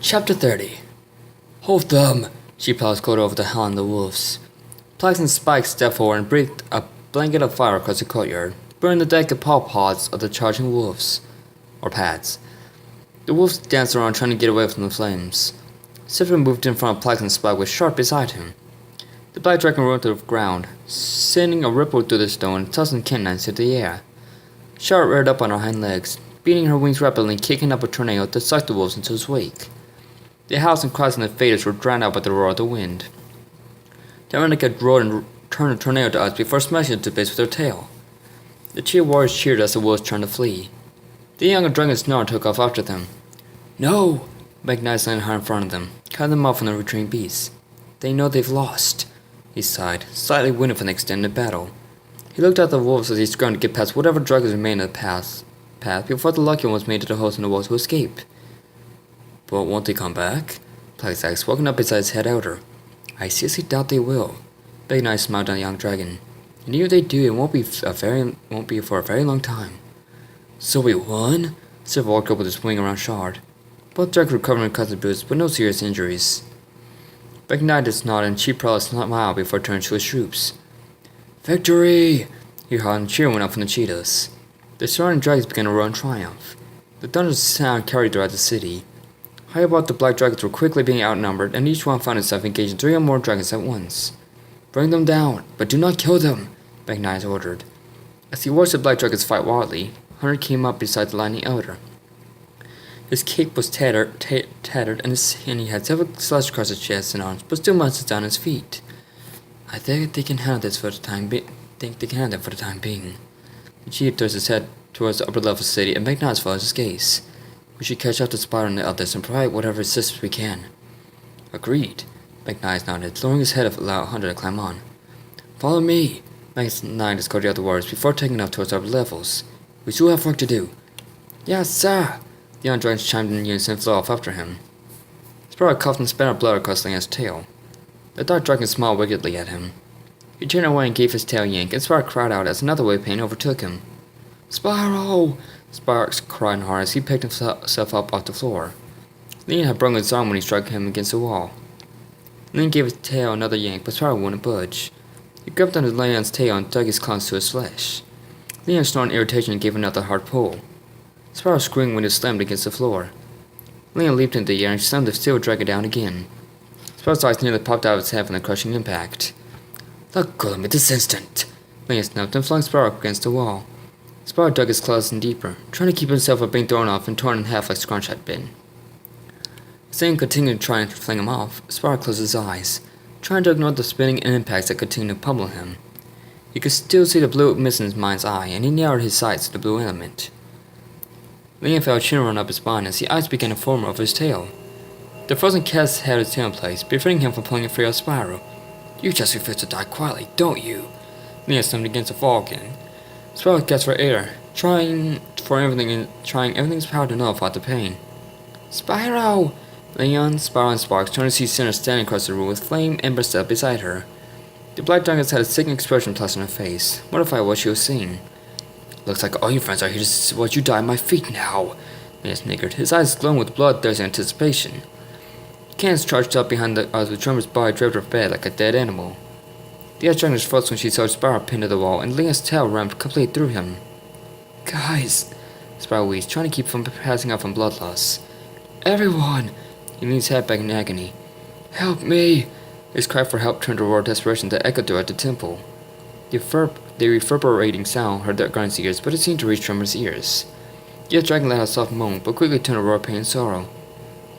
Chapter 30. Hold them! Chp30 called over the hound and the wolves. Plax and Spike stepped forward and breathed a blanket of fire across the courtyard, burning the delicate paw pods of the charging wolves, or pads. The wolves danced around trying to get away from the flames. Sifter moved in front of Plax and Spike with Sharp beside him. The black dragon rolled to the ground, sending a ripple through the stone and tossing canines into the air. Sharp reared up on her hind legs, beating her wings rapidly and kicking up a tornado that sucked the wolves into its wake. The howls and cries and the faders were drowned out by the roar of the wind. The renegade roared and turned the tornado to us before smashing it to bits with her tail. The chief warriors cheered as the wolves turned to flee. The younger dragon snarled took off after them. No! Magnus landed hard in front of them, cutting them off from the retreating beasts. They know they've lost. He sighed, slightly winded from the extended battle. He looked at the wolves as he scrambled to get past whatever dragons remained in the path before the lucky one was made to the holes in the walls to escape. But won't they come back? Plax asked, walking up beside his head elder. I seriously doubt they will. Big Knight smiled on the young dragon. And even if they do, it won't be for a very long time. So we won? Sif walked up with his wing around Shard. Both dragons recovered from cuts and bruises, but no serious injuries. Big Knight just nodded and Chp30 smiled before turning to his troops. Victory! He howled and cheer went up from the cheetahs. The surrounding dragons began to roar in triumph. The thunderous sound carried throughout the city. High above, the black dragons were quickly being outnumbered, and each one found itself engaged in 3 or more dragons at once. Bring them down, but do not kill them, Big Knight ordered. As he watched the black dragons fight wildly, Hunter came up beside the lightning elder. His cape was tattered, and he had several slashes across his chest and arms, but still muscles down his feet. I think they can handle this for the time being. The chief thrust his head towards the upper level of the city, and Big Knight followed his gaze. We should catch up to Spyro and the others and provide whatever assistance we can. Agreed. Big Knight nodded, lowering his head to allow Hunter to climb on. Follow me. Big Knight escorted the other warriors before taking off towards the upper levels. We still have work to do. Yes, sir. The young dragons chimed in unison and flew off after him. Spyro coughed and spat out blood across Leon's tail. The dark dragon smiled wickedly at him. He turned away and gave his tail a yank, and Spyro cried out as another wave of pain overtook him. Spyro! Spyro cried hard as he picked himself up off the floor. Leon had broken his arm when he struck him against the wall. Leon gave his tail another yank, but Spyro wouldn't budge. He gripped onto Leon's tail and dug his claws to his flesh. Leon snorted in irritation and gave another hard pull. Spyro screamed when he slammed against the floor. Leon leaped into the air and slammed the steel dragon down again. Spyro's eyes nearly popped out of his head from the crushing impact. Let go of me this instant! Leon snapped and flung Spyro up against the wall. Spyro dug his claws in deeper, trying to keep himself from being thrown off and torn in half like Scrunch had been. As Leon continued to try and fling him off, Spyro closed his eyes, trying to ignore the spinning impacts that continued to pummel him. He could still see the blue mist in his mind's eye, and he narrowed his sights to the blue element. Leon felt a chin run up his spine as the eyes began to form over his tail. The frozen cast held his tail in place, preventing him from pulling it free of Spyro. You just refuse to die quietly, don't you? Leon slammed against the wall again. Spyro gasped for air, trying everything in his power to nullify the pain. Spyro! Leon, Spyro, and Sparks turned to see Cinder standing across the room with Flame Ember Step beside her. The black dragons had a sickening expression plastered on her face, mortified at what she was seeing. Looks like all your friends are here to watch you die at my feet now, Leon sniggered, his eyes glowing with bloodthirsty anticipation. Candace charged up behind the others with Drummer's body draped over bed like a dead animal. The other dragon froze when she saw Spyro pinned to the wall, and Leon's tail rammed completely through him. Guys, Spyro wheezed, trying to keep from passing out from blood loss. Everyone! He leaned his head back in agony. Help me! His cry for help turned to a roar of desperation that echoed throughout the temple. The reverberating sound hurt the guard's ears, but it seemed to reach Tremor's ears. The other dragon let out a soft moan, but quickly turned a roar of pain and sorrow.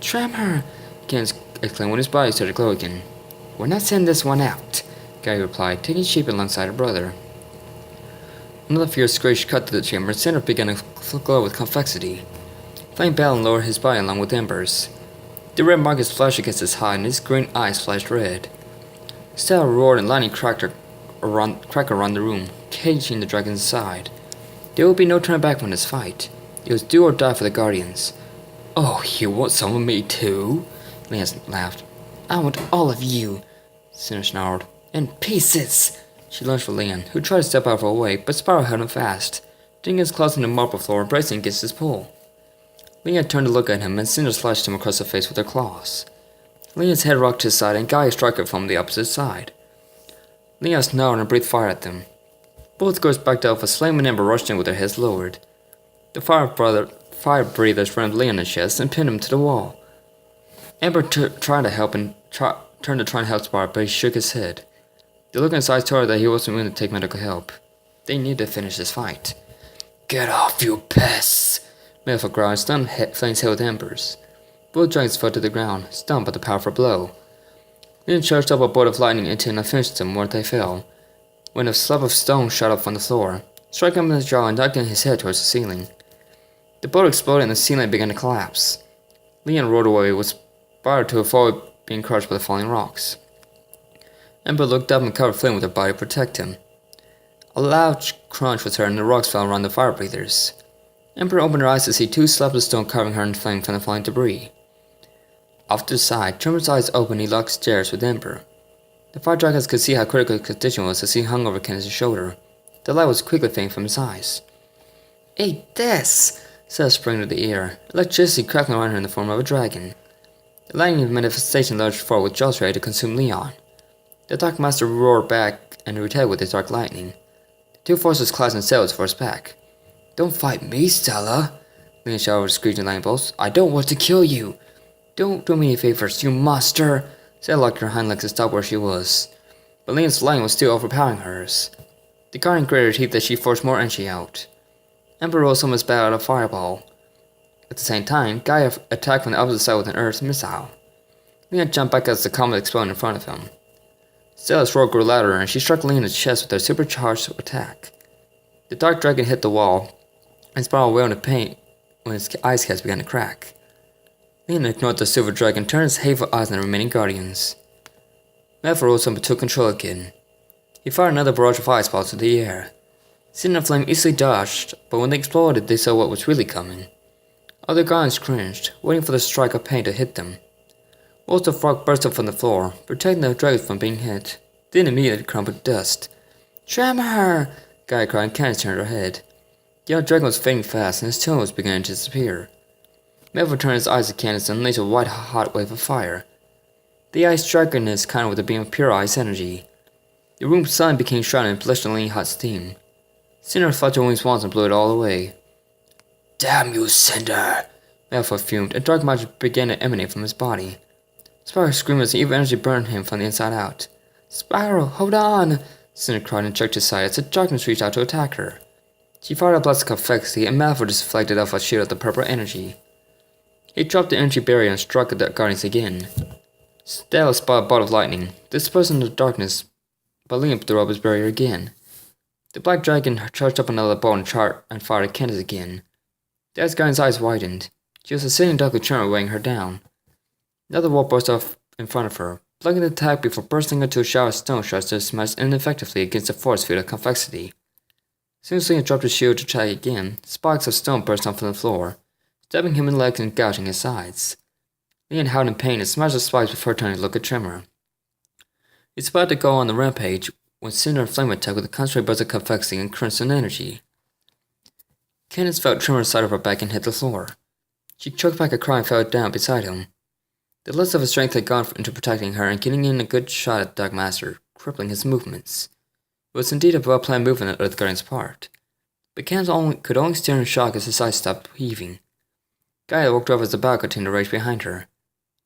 Tremor! Candace exclaimed when his body started to glow again. We're not sending this one out, Gary replied, taking shape alongside her brother. Another fierce screech cut through the chamber, and Cinder began to glow with convexity. Flame battled and lowered his body along with embers. The red markings flashed against his hide, and his green eyes flashed red. Stella roared and lightning cracked around the room, caging the dragons inside. There would be no turning back from this fight. It was do or die for the Guardians. Oh, you want some of me too? Leon laughed. I want all of you, Cinder snarled. In pieces! She lunged for Leon, who tried to step out of her way, but Spyro held him fast, digging his claws in the marble floor and bracing against his pull. Leon turned to look at him, and Cinder slashed him across the face with her claws. Leon's head rocked to his side, and Gaia struck her from the opposite side. Leon snarled and breathed fire at them. Both girls backed off as Flame and Ember rushed in with their heads lowered. The fire breathers rammed Leon in the chest and pinned him to the wall. Ember tried to help and turned to try and help Spyro, but he shook his head. The look in his eyes told her that he wasn't willing to take medical help. They needed to finish this fight. "Get off, you pests!" Melfa growled and stunned Flame's head with embers. Both dragons fell to the ground, stunned by the powerful blow. Leon charged up a bolt of lightning into and finished them where they fell, when a slab of stone shot up from the floor, striking him in the jaw and knocking his head towards the ceiling. The bolt exploded and the ceiling began to collapse. Leon rolled away with Spyro to avoid being crushed by the falling rocks. Ember looked up and covered Flame with her body to protect him. A loud crunch was heard and the rocks fell around the fire breathers. Ember opened her eyes to see two slabs of stone covering her in flame from the falling debris. Off to the side, Tremor's eyes opened and he locked stares with Ember. The fire dragons could see how critical his condition was as he hung over Kenneth's shoulder. The light was quickly fading from his eyes. "Hey, this!" Sarah sprang into the air, electricity crackling around her in the form of a dragon. The lightning manifestation lurched forward with jaws ready to consume Leon. The Dark Master roared back and retaliated with his dark lightning. The two forces clashed and sailed for his back. "Don't fight me, Stella!" Leon shouted with screeching lightning bolts. "I don't want to kill you! Don't do me any favors, you monster!" Stella locked her hind legs to stop where she was. But Leon's lightning was still overpowering hers. The guardian gritted her teeth as she forced more energy out. Ember rolled some of his bat out of a fireball. At the same time, Gaia attacked from the opposite side with an earth missile. Leon jumped back as the comet exploded in front of him. Stella's roar grew louder and she struck Leon in the chest with her supercharged attack. The dark dragon hit the wall, and Spyro wailed in pain when his ice caps began to crack. Leon ignored the silver dragon and turned his hateful eyes on the remaining guardians. Melfa rose up and took control again. He fired another barrage of ice balls into the air. Cinder and Flame easily dodged, but when they exploded, they saw what was really coming. Other guardians cringed, waiting for the strike of pain to hit them. Walls of rock burst up from the floor, protecting the dragons from being hit. Then immediately crumbled to dust. "Tremor!" Gaia cried and Candace turned her head. The other dragon was fading fast and his tail was beginning to disappear. Melvin turned his eyes to Candace and unleashed a white hot wave of fire. The ice dragon is countered with a beam of pure ice energy. The room suddenly became shrouded in blistering hot steam. Cinder flapped her wings once and blew it all away. "Damn you, Cinder!" Melfa fumed, and dark magic began to emanate from his body. Spyro screamed as the evil energy burned him from the inside out. "Spyro, hold on!" Cinder cried and checked his side as the darkness reached out to attack her. She fired a blast of confetti and Malfoy deflected off a shield of the purple energy. He dropped the energy barrier and struck at the guardians again. Stella spotted a bolt of lightning, dispersed in the darkness, but Leon threw up his barrier again. The black dragon charged up another bolt and fired at Candace again. The ice guardian's eyes widened. She was a sitting duck with Tremor weighing her down. Another wall burst off in front of her, blocking the attack before bursting into a shower of stone shards that smashed ineffectively against the force field of convexity. As soon as Leon dropped his shield to try again, sparks of stone burst off from the floor, stabbing him in the legs and gouging his sides. Leon howled in pain and smashed the spikes before turning to look at Tremor. He was about to go on the rampage when Cinder and Flame attacked with a concentrated burst of convexity and crimson energy. Candace felt Tremor's side of her back and hit the floor. She choked back a cry and fell down beside him. The less of his strength had gone into protecting her and getting in a good shot at the Dark Master, crippling his movements. It was indeed a well-planned move on the Earth Guardian's part. But Candace could only stare in shock as his eyes stopped heaving. Gaia walked over as the battle continued to rage behind her.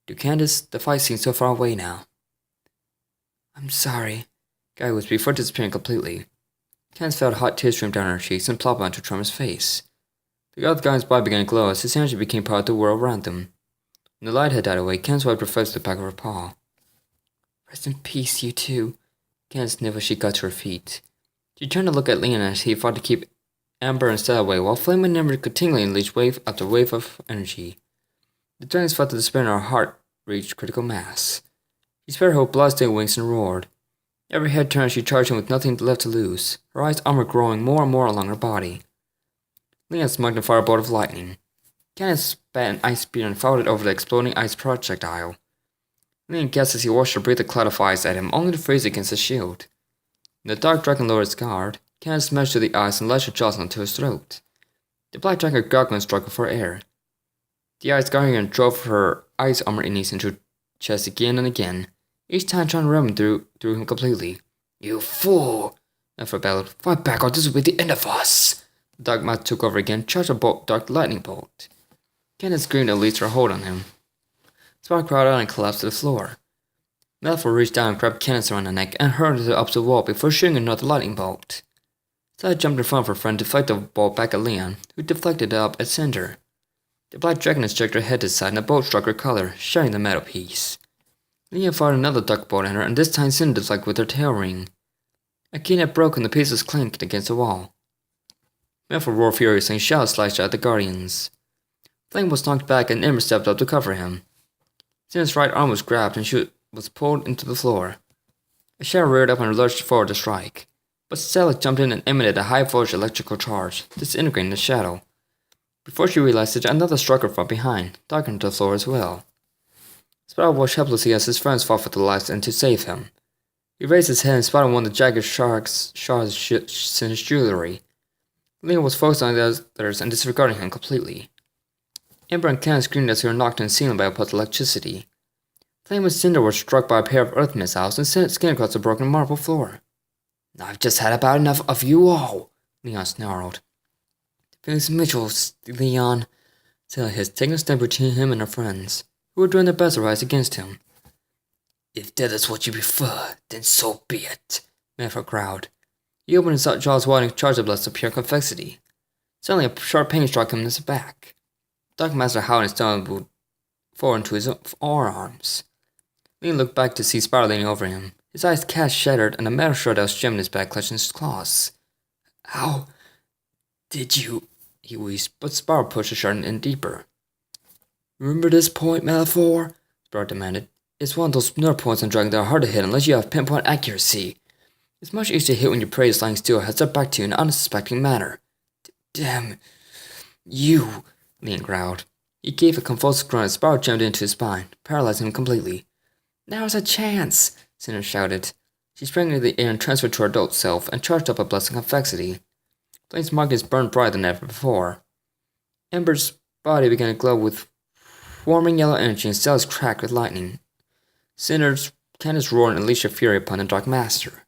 To Candace, the fight seemed so far away now. "I'm sorry," Gaia whispered before disappearing completely. Candace felt hot tears stream down her cheeks and plop onto Tremor's face. The Earth Guardian's body began to glow as his energy became part of the world around them. When the light had died away, Candace wiped her face with the back of her paw. "Rest in peace, you two," Candace sniffled as she got to her feet. She turned to look at Leon as he fought to keep Amber and Stella away, while Flame and Ember continually unleashed wave after wave of energy. The dragons felt the despair in her heart reached critical mass. She spread her blood-stained wings and roared. Every head turned, she charged him with nothing left to lose, her ice armor growing more and more along her body. Leon smoked a firebolt of lightning. Candace spat an ice spear and fired it over the exploding ice projectile. Leon guessed as he watched her breathe a cloud of ice at him, only to freeze against his shield. When the dark dragon lowered its guard, Candace smashed through the ice and lashed her jaws onto his throat. The black dragon gargled and struggled for air. The Ice Guardian drove her ice armor innings into her chest again and again, each time trying to ram through him completely. You fool! Nefer bellowed. Fight back or this will be the end of us! The Dark Master took over again, charged a dark lightning bolt. Kenneth screamed and released her hold on him. Spyro cried out and collapsed to the floor. Malfoy reached down and grabbed Kenneth around the neck and hurled her up the wall before shooting another lightning bolt. Sally jumped in front of her friend to fight the ball back at Leon, who deflected it up at center. The black dragon jerked her head to the side and the bolt struck her collar, shattering the metal piece. Leon fired another duck bolt at her and this time Cinder deflected with her tail ring. A key net broke and the pieces clinked against the wall. Malfoy roared furiously and shouted slashed at the Guardians. Flame was knocked back and Ember stepped up to cover him. Cinder's right arm was grabbed and she was pulled into the floor. A shadow reared up and lurched forward to strike, but Stella jumped in and emitted a high-voltage electrical charge, disintegrating the shadow. Before she realized it, another struck her from behind, darkening the floor as well. Spyro watched helplessly as his friends fought for their lives and to save him. He raised his head and spotted one of the jagged shards in his jewelry. Leon was focused on the others and disregarding him completely. Ember and Kenneth screamed as they were knocked in the ceiling by a pulse of electricity. Flame and Cinder were struck by a pair of earth missiles and sent skinned across the broken marble floor. I've just had about enough of you all, Leon snarled. Defend Mitchell, Leon, Stella hissed, taking a step between him and her friends, who were doing their best to rise against him. If that is what you prefer, then so be it, Malfoy growled. He opened his jaws wide and charged the blast of pure convexity. Suddenly a sharp pain struck him in his back. Dark Master howled and stumbled forward into his forearms. Leon looked back to see Spyro leaning over him. His eyes cast shattered and a metal shard that was jammed in his back clutched in his claws. How did you? He wheezed, but Spyro pushed the shard in deeper. Remember this point, Malfoy? Spyro demanded. It's one of those nerve points on Dragon that are hard to hit unless you have pinpoint accuracy. It's much easier to hit when your prey is lying still or has stepped back to you in an unsuspecting manner. Damn you, Leon growled. He gave a convulsive grunt as Spyro jammed into his spine, paralyzing him completely. Now's a chance, Cinder shouted. She sprang into the air and transferred to her adult self and charged up a blast of convexity. Flame's markings burned brighter than ever before. Ember's body began to glow with warming yellow energy and Stella's cracked with lightning. Cinder's cannons roared and unleashed her fury upon the Dark Master.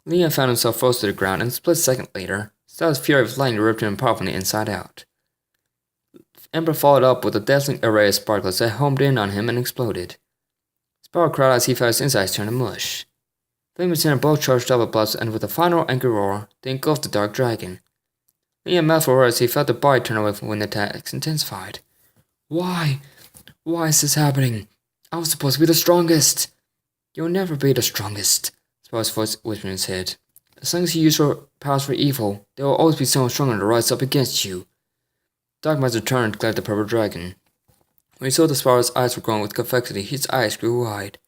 Leon found himself frozen to the ground, and a split second later, Stella's fury of lightning ripped him apart from the inside out. Ember followed up with a dazzling array of sparklers that homed in on him and exploded. Spyro cried as he felt his insides turn to mush. Flame and Cinder both charged up a blast, and with a final angry roar, they engulfed the Dark Dragon. Leon Malfoy roared as he felt the body turn away when the attacks intensified. Why? Why is this happening? I was supposed to be the strongest. You'll never be the strongest, Spyro's voice whispered in his head. As long as you use your powers for evil, there will always be someone stronger to rise up against you. Dark Master turned and glared at the purple dragon. When he saw that Spyro's eyes were glowing with convexity, his eyes grew wide.